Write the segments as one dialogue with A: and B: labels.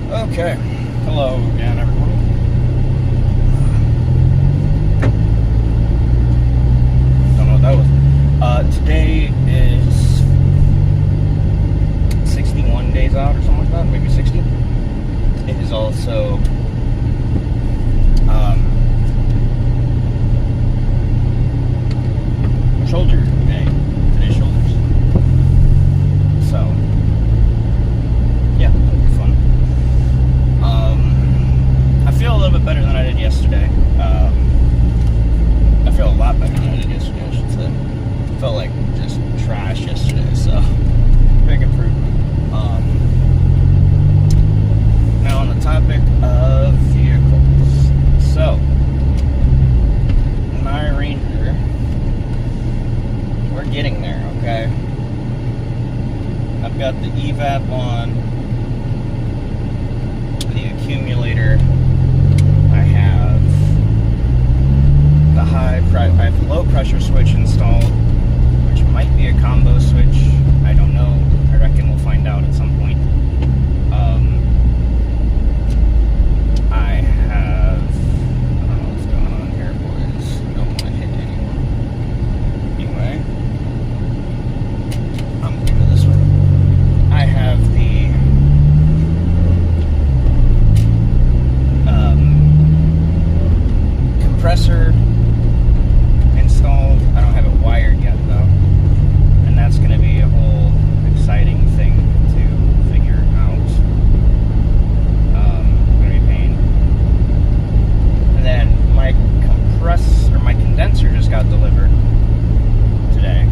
A: Okay. Hello again, everyone. Don't know what that was. Today is 61 days out or something like that, maybe 60. It is also shoulder day. Today's shoulders. So, yeah, it'll be fun. I feel a little bit better than I did yesterday. I feel a lot better than I did yesterday, I should say. Felt like just trash yesterday, so big improvement. Now on the topic of vehicles. So, my Ranger, we're getting there, okay? I've got the evap on, the accumulator. I have the I have the low pressure switch installed, which might be a combo switch. I don't know. I reckon we'll find out at some point. I don't know what's going on here, boys. I don't want to hit anyone. Anyway, I'm going to go this way. I have the compressor installed. I don't have it wired yet though, and that's going to be a whole exciting thing to figure out. Going to be a pain. And then my my condenser just got delivered today,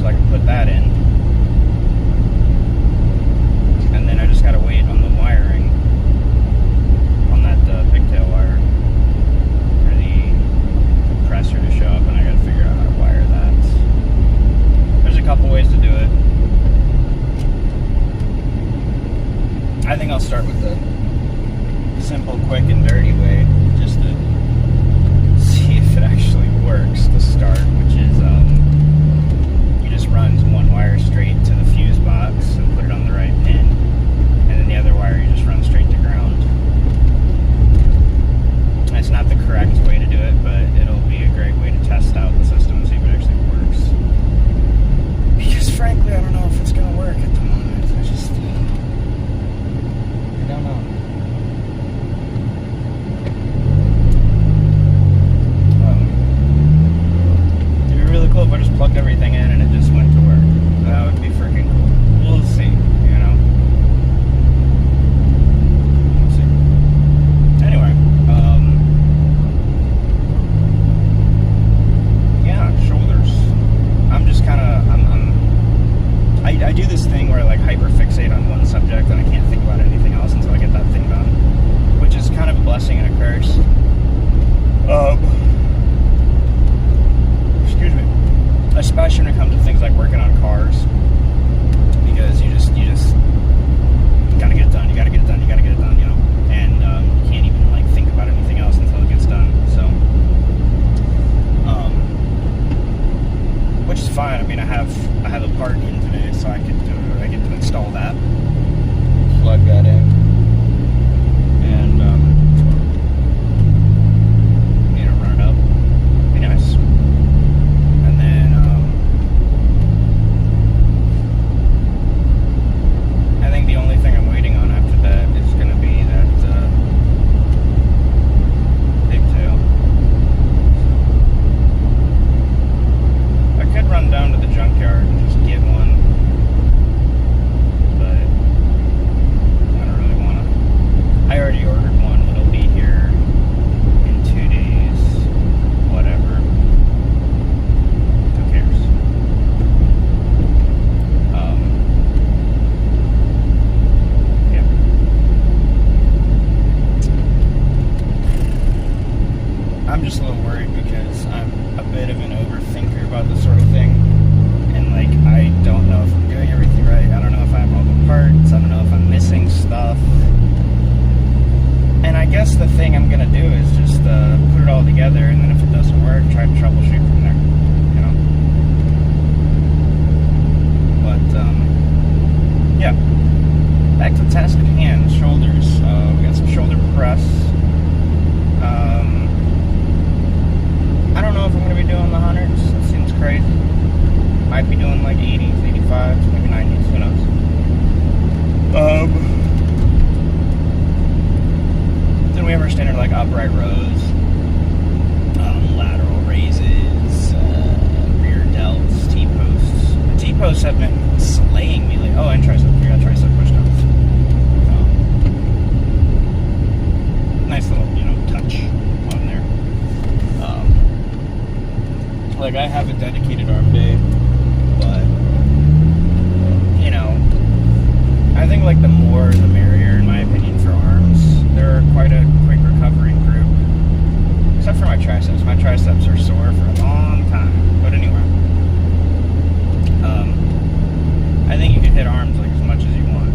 A: so I can put that in, and then I just got to wait on the wiring on that pigtail wire for the compressor to show up, and I gotta figure out how to wire that. There's a couple ways to do it. I think I'll start with the simple, quick, and dirty way, just to see if it actually works to start, which is you just run one wire straight to the fuse box and put it on the right pin, and then the other wire you just run straight to ground. It's not the correct way to do it, but it'll be a great way to test out the system and see if it actually works. Because frankly, I don't know if it's going to work at the moment. I don't know. It'd be really cool if I just plugged everything in and it just went to work. That would be freaking cool. We'll see, you know. We'll see. Anyway. Shoulders. I'm just kind of, I do this thing where I like hyper fixate on one subject and I can't think about anything else until I get that thing done, which is kind of a blessing and a curse. Excuse me. Especially when it comes to things like working on cars, because you just gotta get it done. You gotta get it done. You gotta get it done. You know, and you can't even like think about anything else until it gets done. So. Which is fine. I mean, I have a part in today, so I get to install that, plug that in, and run it up. Be nice. And then I think the only thing I'm waiting on after that is going to be that pigtail. I could run down to the junkyard and just get one, but I don't really want to. I already ordered one, but it'll be here in 2 days. Whatever. Who cares? Yeah. I'm just a little worried because I'm a bit of an overthinker about this sort of thing, and like I don't know if I'm doing everything right. I don't know if I have all the parts. I don't know if I'm missing stuff. And I guess the thing I'm gonna do is just put it all together, and then if it doesn't work, try to troubleshoot from there. You know. But yeah. back to the task at hand, shoulders. We got some shoulder press. I don't know if I'm going to be doing the 100s. That seems crazy. Might be doing like 80s, 85s, maybe 90s. Who knows? Then we have our standard like upright rows, lateral raises, rear delts, T-posts. The T-posts have been slaying me lately. Oh, and tricep. We got tricep pushdowns. Nice little, touch on there. Like I have a dedicated arm day, but I think like the more the merrier in my opinion for arms. They're quite a quick recovering group. Except for my triceps. My triceps are sore for a long time. But anyway. I think you can hit arms like as much as you want,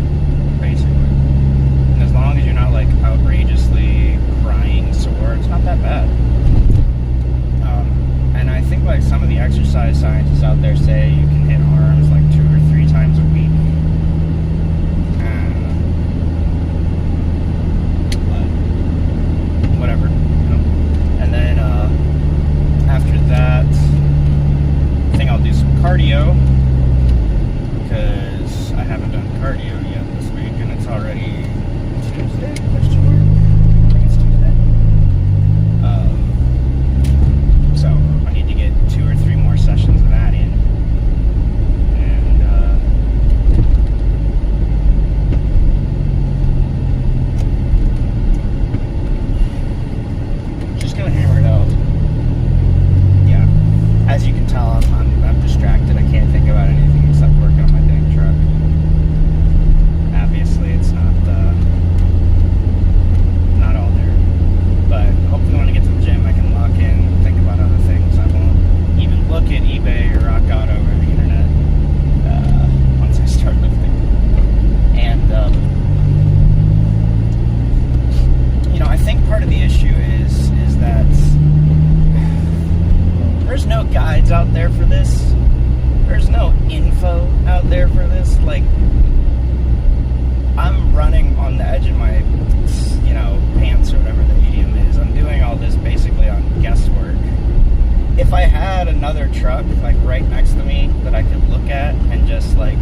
A: basically. And as long as you're not like outrageously crying sore, it's not that bad. And I think like some of the exercise scientists out there say you can hit arms like 2 or 3 times a week. But whatever, And then after that, I think I'll do some cardio because I haven't done cardio yet this week, and it's already Tuesday? Question mark? I think it's Tuesday. So I need to get 2 or 3 more sessions of that in. And just gonna hammer it out. Yeah. As you can tell, I'm distracted. I can't think about anything except working on my dang truck. Obviously, it's not all there. But hopefully when I get to the gym, I can lock in and think about other things. I won't even look at eBay or Rock Auto or the internet once I start lifting. And, I think part of the issue is that there's no guides out there for this. There's no info out there for this. Like, I'm running on the edge of my, pants or whatever the idiom is. I'm doing all this basically on guesswork. If I had another truck, like, right next to me that I could look at and just, like,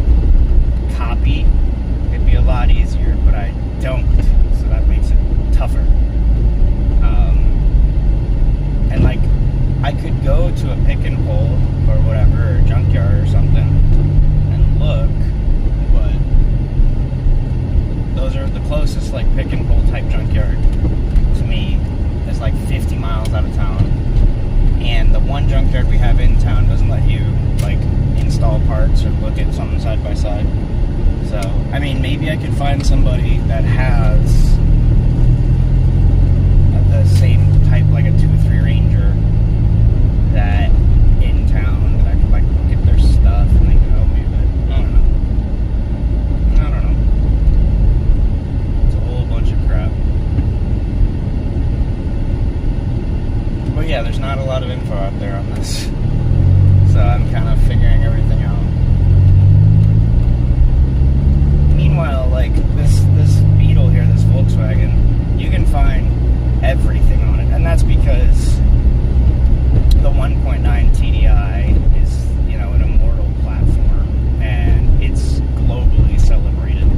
A: copy, it'd be a lot easier, but I don't. So that makes it tougher. And, like, I could go to a pick and pull or whatever, or junkyard or something, and look, but those are the closest, like, pick and pull type junkyard to me is like 50 miles out of town. And the one junkyard we have in town doesn't let you, like, install parts or look at something side by side. So, I mean, maybe I could find somebody that has the same type, like a 2.3 Ranger, that in town that I could, like, look at their stuff and they could help me, but I don't know. It's a whole bunch of crap. But yeah, there's not a lot of info out there on this. So I'm kind of figuring everything out. Meanwhile, like, this Beetle here, this Volkswagen, you can find everything on it. And that's because the 1.9 TDI is, an immortal platform, and it's globally celebrated.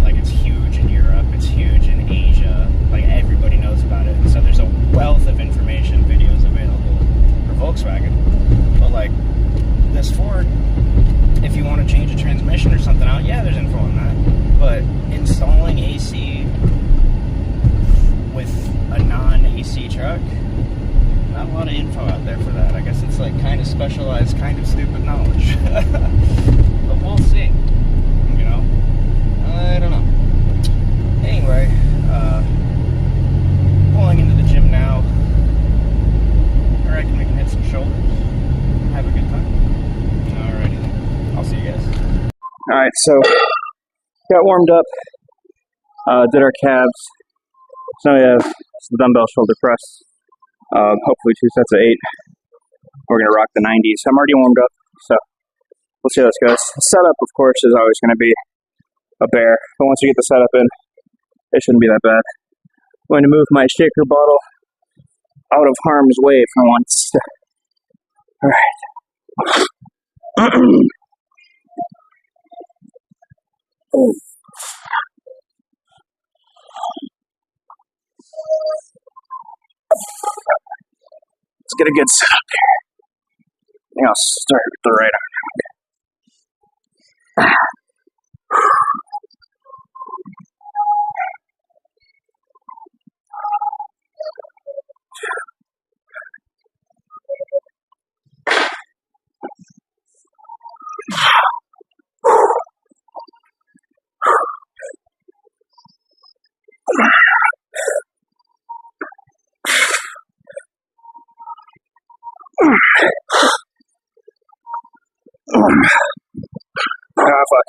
A: Like, it's huge in Europe, it's huge in Asia, like, everybody knows about it. And so there's a wealth of information, videos available for Volkswagen. But, like, this Ford, if you want to change a transmission or something out, yeah, there's info on that. But installing AC with a non-AC truck, not a lot of info out there for that. I guess it's like kind of specialized, kind of stupid knowledge. But we'll see. I don't know. Anyway, pulling into the gym now. I reckon we can hit some shoulders. Have a good time. Alrighty then. I'll see you guys. Alright, so got warmed up. Did our calves. So now we have the dumbbell shoulder press. Hopefully 2 sets of 8. We're going to rock the 90s. I'm already warmed up, so we'll see how this goes. The setup, of course, is always going to be a bear. But once you get the setup in, it shouldn't be that bad. I'm going to move my shaker bottle out of harm's way for once. All right. Let's get a good setup here. I think I'll start with the right arm. Ah, fuck.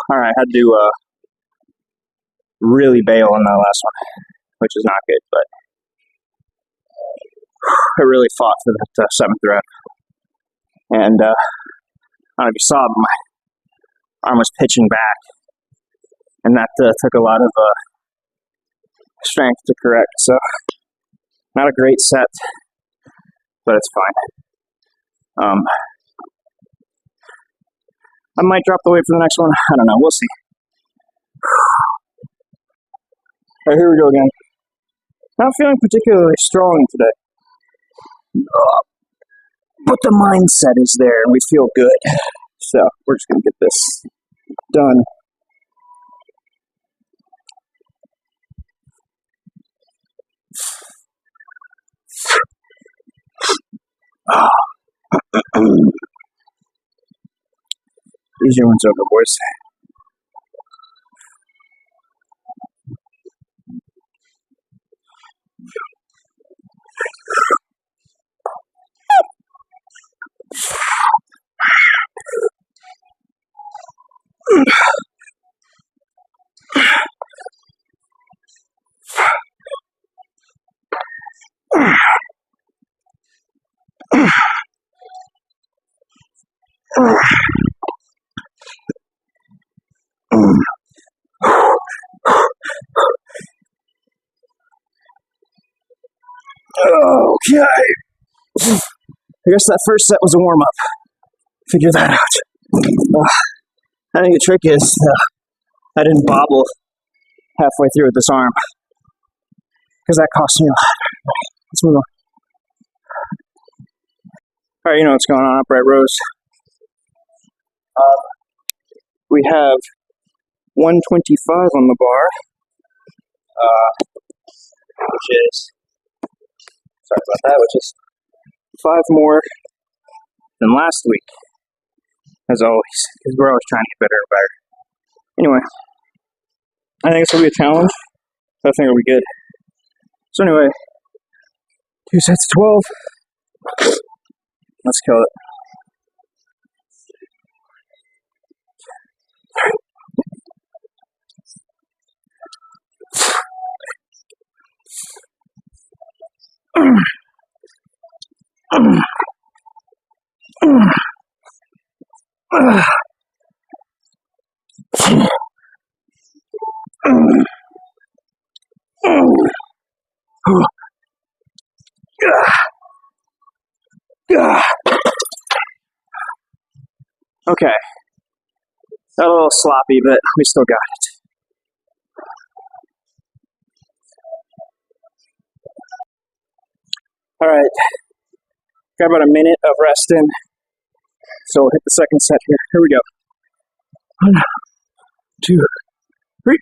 A: All right, I had to really bail on that last one, which is not good, but I really fought for that seventh rep. And I don't know if you saw, but my arm was pitching back, and that took a lot of strength to correct. So, not a great set, but it's fine. I might drop the weight for the next one. I don't know. We'll see. All right, here we go again. Not feeling particularly strong today. But the mindset is there, and we feel good. So, we're just going to get this done. Easy one's over, boys. Okay. I guess that first set was a warm-up. Figure that out. I think the trick is I didn't bobble halfway through with this arm, because that cost me a lot. Let's move on. All right, you know what's going on, upright rows. We have 125 on the bar, which is, sorry about that, which is 5 more than last week, as always, because we're always trying to get better and better. Anyway, I think this will be a challenge. I think it'll be good. So anyway, 2 sets of 12. Let's kill it. Okay. Got a little sloppy, but we still got it. All right. Got about a minute of rest in. So we'll hit the second set here. Here we go. 1, 2, 3.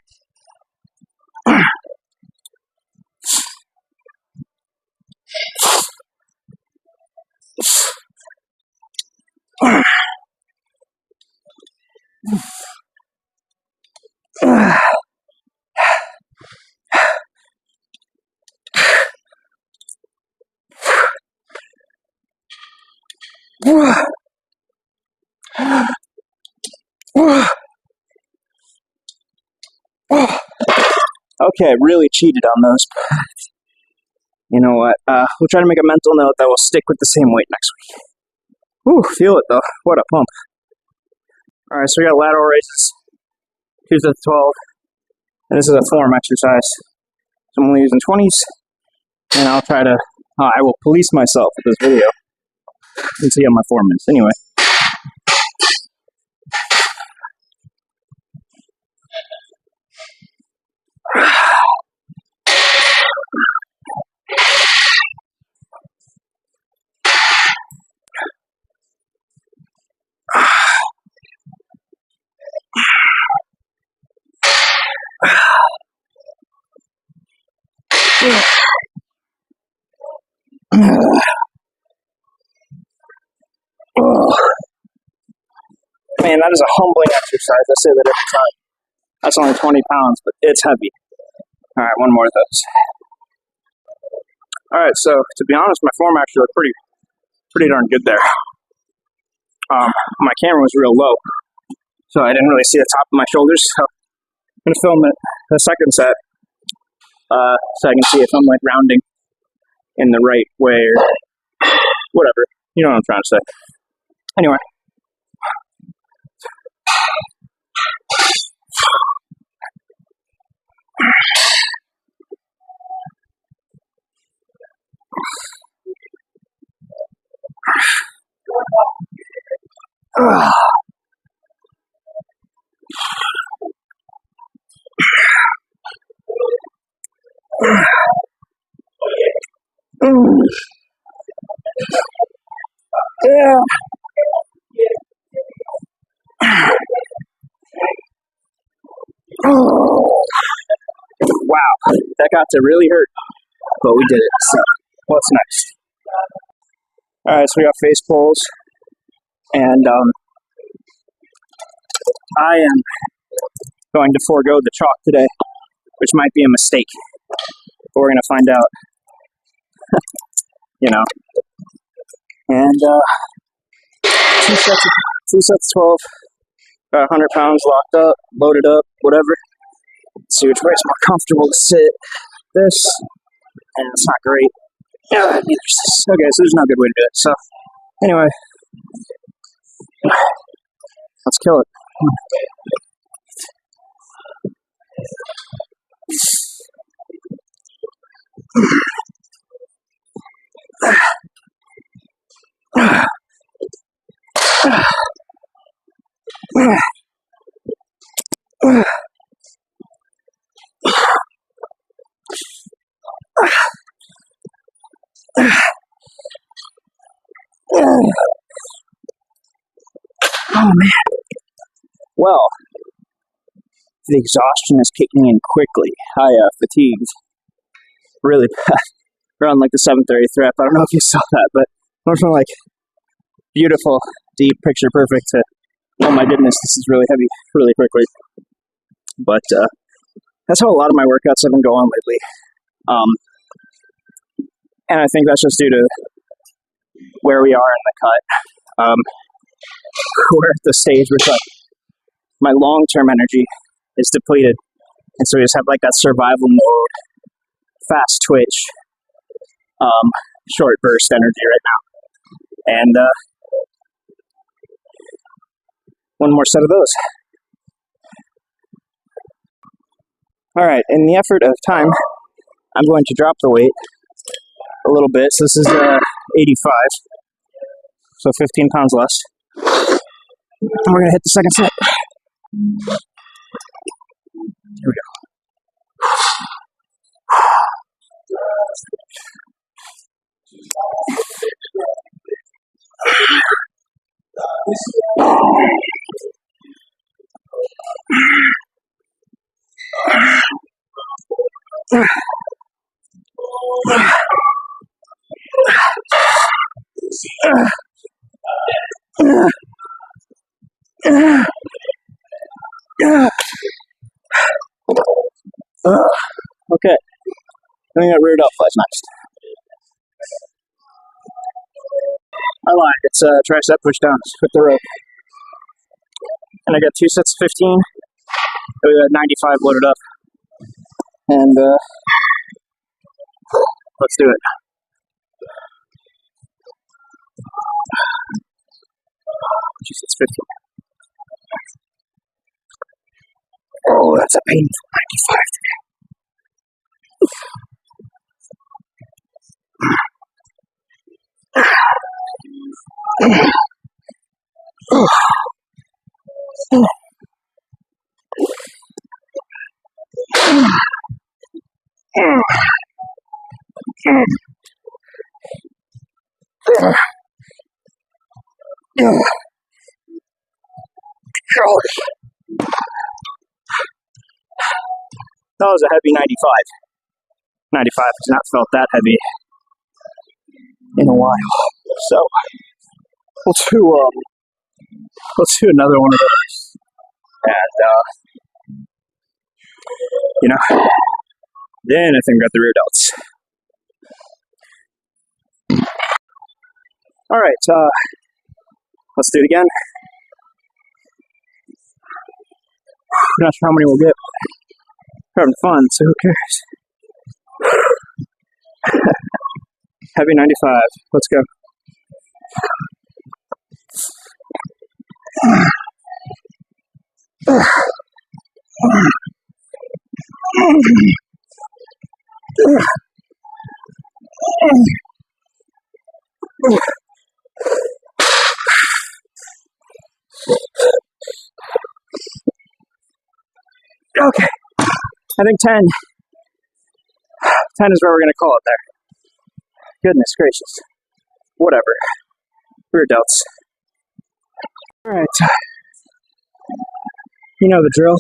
A: Okay, really cheated on those. You know what? We'll try to make a mental note that we'll stick with the same weight next week. Whew, feel it though. What a pump. Alright, so we got lateral raises. Tuesday the 12. And this is a form exercise. So I'm only using 20s. And I'll try to, I will police myself with this video. And see how my form is. Anyway. Man, that is a humbling exercise. I say that every time. That's only 20 pounds, but it's heavy. All right, one more of those. All right, so to be honest, my form actually looked pretty darn good there. My camera was real low, so I didn't really see the top of my shoulders. So I'm gonna film it the second set, so I can see if I'm like rounding in the right way or whatever. You know what I'm trying to say. Anyway. Wow, that got to really hurt, but we did it. So, what's next? All right, so we got face pulls, and I am going to forego the chalk today, which might be a mistake, but we're gonna find out. You know, and two sets of 12, about 100 pounds locked up, loaded up, whatever. Let's see which way is more comfortable to sit. This, and it's not great. Neither is this. Okay, so there's no good way to do it. So, anyway, let's kill it. Oh man. Well, the exhaustion is kicking in quickly. I fatigued really bad around like the 7th or 8th rep. I don't know if you saw that, but it was from like beautiful, deep, picture perfect to, oh my goodness, this is really heavy really quickly. But that's how a lot of my workouts have been going lately. And I think that's just due to where we are in the cut. We're at the stage where like my long-term energy is depleted, and so we just have like that survival mode, fast twitch, short burst energy right now. And one more set of those. All right, in the effort of time, I'm going to drop the weight a little bit. So this is 85, so 15 pounds less. And we're going to hit the second set. Here we Okay, doing that rear deltoid flex next. I lied.
B: it's tricep push downs with the rope. And I got 2 sets of 15. We got 95 loaded up. And let's do it. It's 15. Oh, that's a painful 95 today. That was a heavy 95. 95 has not felt that heavy in a while. So let's do another one of those. And then I think we got the rear delts. All right, let's do it again. I'm not sure how many we'll get. We're having fun, so who cares? Heavy 95. Let's go. Okay. I think 10. 10 is where we're going to call it there. Goodness gracious. Whatever. Rear delts. Alright. You know the drill.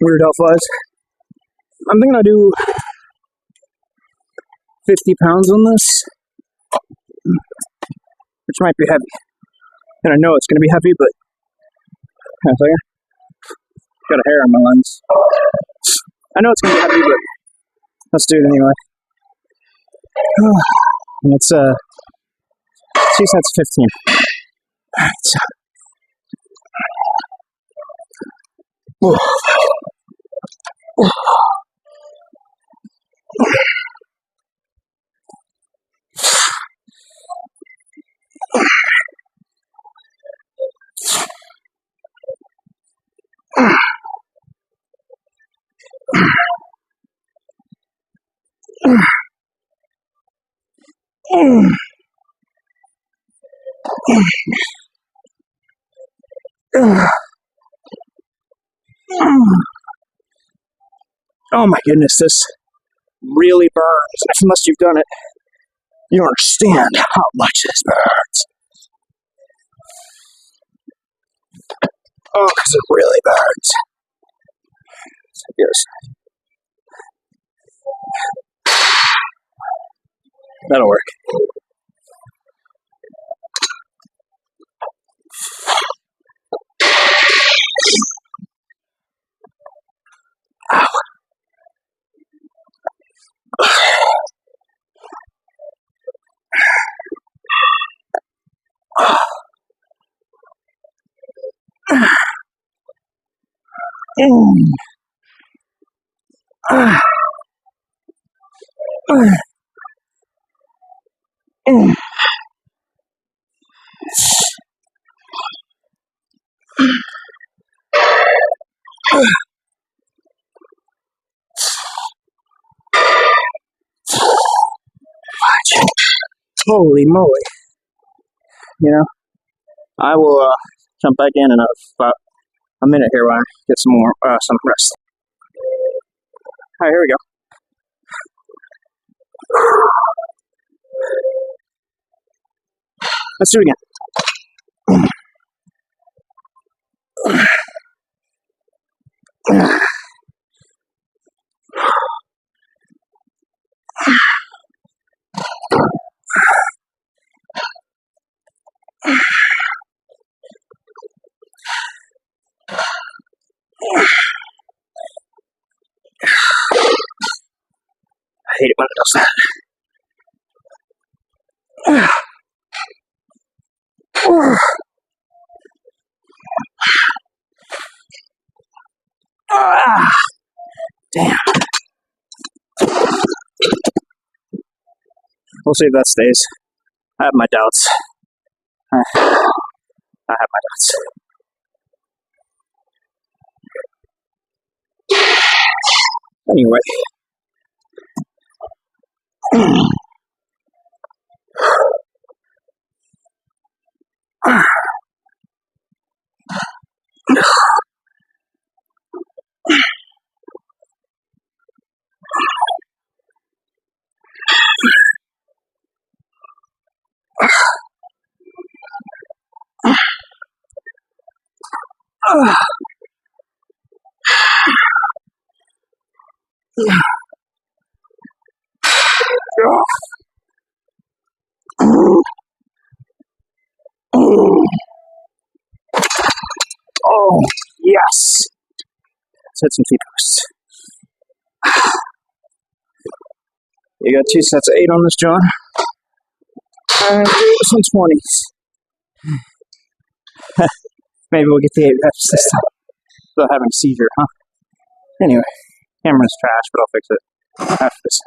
B: Rear delt flies. I'm thinking I'll do 50 pounds on this, which might be heavy. And I know it's going to be heavy, but hang on a second. Got a hair on my lens. I know it's going to be heavy, but let's do it anyway. And it's 2 sets 15. Alright, so. Oh my goodness, this really burns. Unless you've done it, you don't understand how much this burns. Oh, because it really burns. Yes. That'll work. Ow. Holy moly. You know, I will jump back in about a minute here while I get some rest. Alright, here we go. Let's do it again. hate it when it does that. Damn. We'll see if that stays. I have my doubts. I have my doubts. Anyway. Oh, yes. Let's hit some T-posts. You got 2 sets of 8 on this, John. And some 20s. Maybe we'll get the 8 reps this time without having a seizure, huh? Anyway, camera's trash, but I'll fix it after this.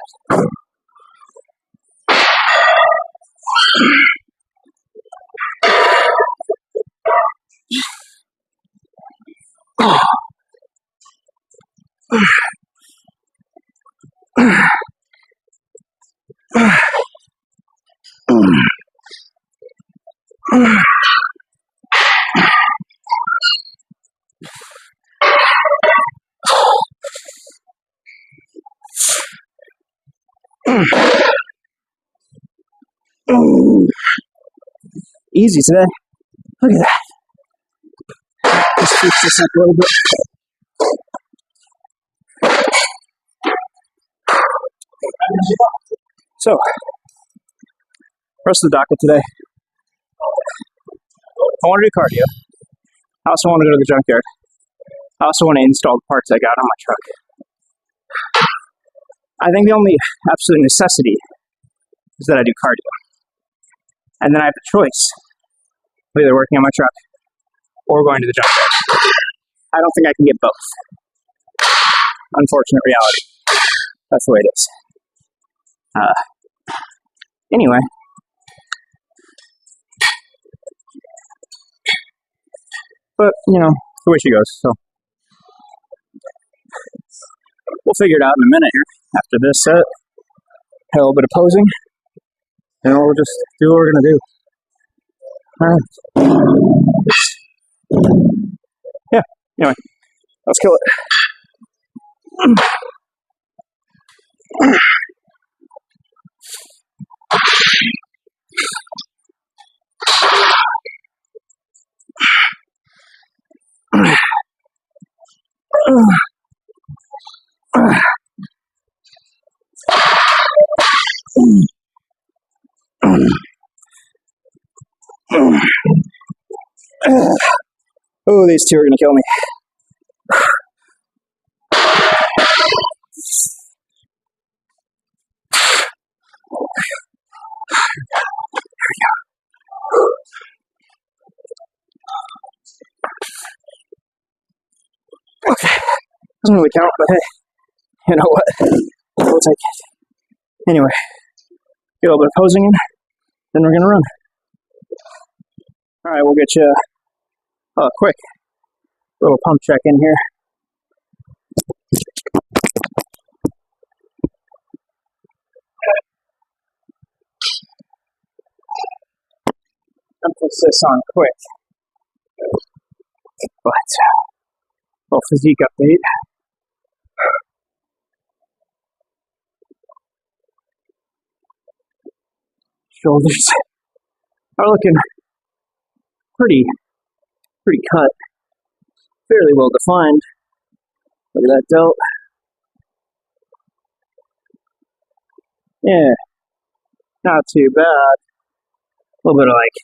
B: Easy today. Look at that. Let's fix this up a little bit. So, rest of the docket today. I want to do cardio. I also want to go to the junkyard. I also want to install the parts I got on my truck. I think the only absolute necessity is that I do cardio. And then I have the choice of either working on my truck or going to the junkyard. I don't think I can get both. Unfortunate reality. That's the way it is. Anyway. But, you know, the way she goes, so. We'll figure it out in a minute here. After this set, a little bit of posing, and we'll just do what we're going to do. Yeah, anyway, let's kill it. Oh, these two are going to kill me. Okay. Doesn't really count, but hey, you know what? We'll take it. Anyway, get a little bit of posing in, then we're going to run. Alright, we'll get you a quick little pump check in here. Emphasis on quick. But, little physique update. Shoulders are looking pretty cut. Fairly well defined. Look at that delt. Yeah, not too bad. A little bit of like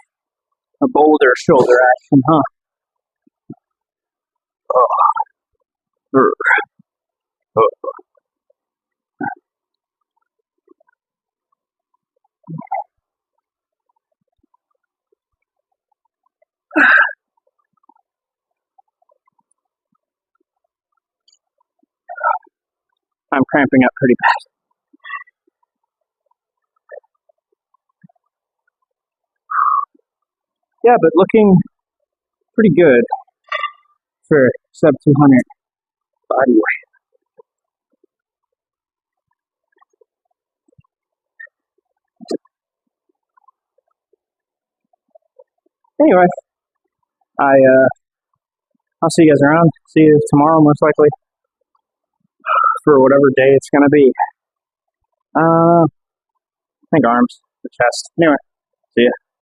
B: a boulder shoulder action, huh? cramping up pretty bad. Yeah, but looking pretty good for sub 200 body weight. Anyway, I'll see you guys around. See you tomorrow, most likely, for whatever day it's gonna be. I think arms, the chest. Anyway, see ya.